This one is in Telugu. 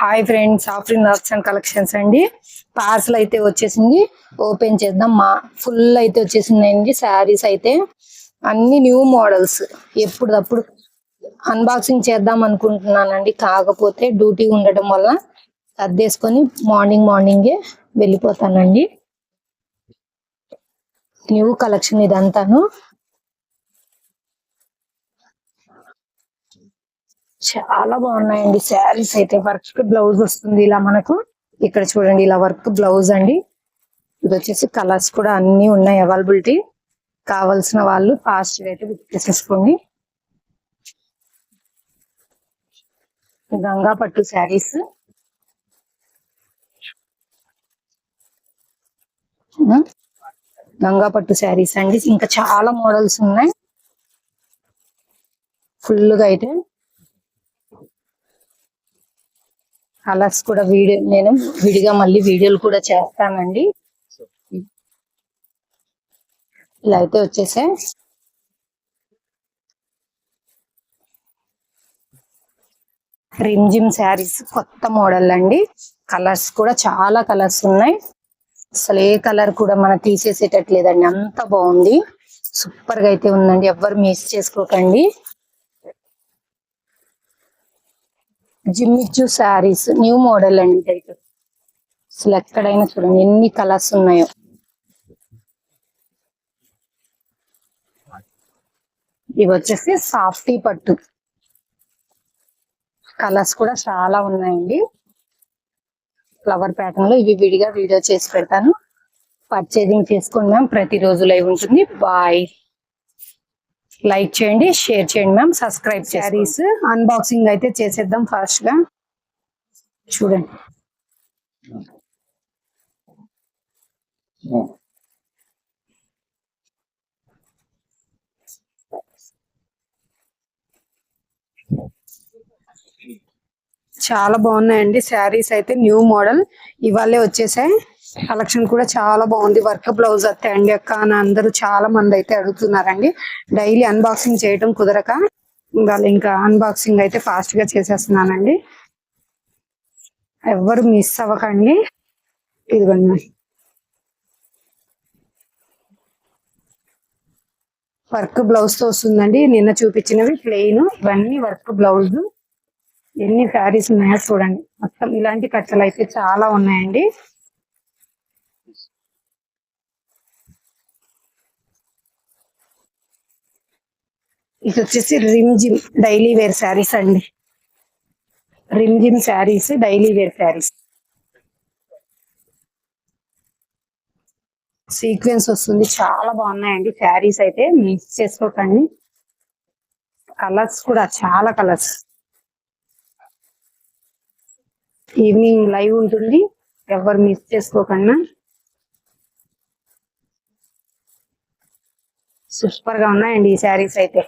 Hi friends, Afrin arts and collections అండి. పార్సల్ అయితే వచ్చేసింది, ఓపెన్ చేద్దాం. మా ఫుల్ అయితే వచ్చేసిందండి శారీస్ అయితే, అన్ని న్యూ మోడల్స్. ఎప్పుడప్పుడు అన్బాక్సింగ్ చేద్దాం అనుకుంటున్నానండి, కాకపోతే డ్యూటీ ఉండటం వల్ల సర్దేసుకొని మార్నింగే వెళ్ళిపోతానండి. న్యూ కలెక్షన్ ఇదంతాను, చాలా బాగున్నాయండి శారీస్ అయితే. వర్క్ బ్లౌజ్ వస్తుంది ఇలా మనకు. ఇక్కడ చూడండి, ఇలా వర్క్ బ్లౌజ్ అండి. ఇది వచ్చేసి కలర్స్ కూడా అన్ని ఉన్నాయి అవైలబిలిటీ. కావాల్సిన వాళ్ళు ఫాస్ట్ గా అయితే బుక్ చేసేసుకోండి. గంగా పట్టు శారీస్, గంగా పట్టు శారీస్ అండి. ఇంకా చాలా మోడల్స్ ఉన్నాయి ఫుల్ గా అయితే. కలర్స్ కూడా నేను విడిగా మళ్ళీ వీడియోలు కూడా చేస్తానండి. ఇలా అయితే వచ్చేసాయి. రిమ్జిమ్ శారీస్ కొత్త మోడల్ అండి. కలర్స్ కూడా చాలా కలర్స్ ఉన్నాయి. అసలు ఏ కలర్ కూడా మనం తీసేసేటట్లేదండి, అంత బాగుంది. సూపర్ గా అయితే ఉందండి, ఎవ్వరు మిస్ చేసుకోకండి. జిమ్మిచ్చు శారీస్ న్యూ మోడల్ అండి ఇదైతే. అసలు ఎక్కడైనా చూడండి ఎన్ని కలర్స్ ఉన్నాయో. ఇవి వచ్చేసి సాఫ్టీ పట్టు కలర్స్ కూడా చాలా ఉన్నాయండి. ఫ్లవర్ ప్యాటర్న్ లో ఇవి విడిగా వీడియో చేసి పెడతాను. పర్చేజింగ్ చేసుకోండి మ్యామ్, ప్రతిరోజు లైవ్ ఉంటుంది. బాయ్. లైక్ చేయండి, షేర్ చేయండి మ్యామ్, సబ్స్క్రైబ్. శారీస్ అన్బాక్సింగ్ అయితే చేసేద్దాం ఫాస్ట్ గా. చూడండి, చాలా బాగున్నాయండి శారీస్ అయితే. న్యూ మోడల్ ఇవాళే వచ్చేసాయి. కలెక్షన్ కూడా చాలా బాగుంది. వర్క్ బ్లౌజ్ వస్తాయండి అక్క అని అందరూ చాలా మంది అయితే అడుగుతున్నారండి. డైలీ అన్బాక్సింగ్ చేయడం కుదరక ఇవాళ ఇంకా అన్బాక్సింగ్ అయితే ఫాస్ట్ గా చేసేస్తున్నానండి. ఎవరు మిస్ అవ్వకండి. ఇదిగోండి, వర్క్ బ్లౌజ్ తో వస్తుందండి. నిన్న చూపించినవి ప్లెయిన్, ఇవన్నీ వర్క్ బ్లౌజ్. ఎన్ని శారీస్ ఉన్నాయో చూడండి. మొత్తం ఇలాంటి కట్టలు అయితే చాలా ఉన్నాయండి. ఇది వచ్చేసి రిమ్జిమ్ డైలీ వేర్ శారీస్ అండి. Rimjhim saris daily wear saris. Sequence వస్తుంది, చాలా బాగున్నాయండి శారీస్ అయితే. మిక్స్ చేసుకోకండి. కలర్స్ కూడా చాలా కలర్స్. ఈవినింగ్ లైవ్ ఉంటుంది, ఎవరు మిస్ చేసుకోకుండా. సూపర్ గా ఉన్నాయండి ఈ శారీస్ అయితే.